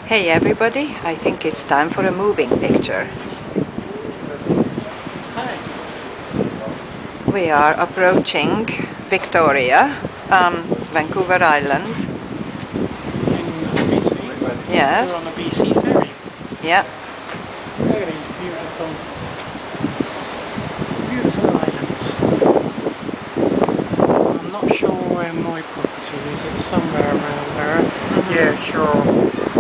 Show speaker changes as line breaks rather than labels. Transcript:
Hey everybody, I think it's time for a moving picture.
Hi.
We are approaching Victoria, Vancouver Island.
In BC. We're on a
Yes,
BC ferry.
yeah,
Look at these beautiful islands. I'm not sure where my property is. It's somewhere around there. Yeah, sure.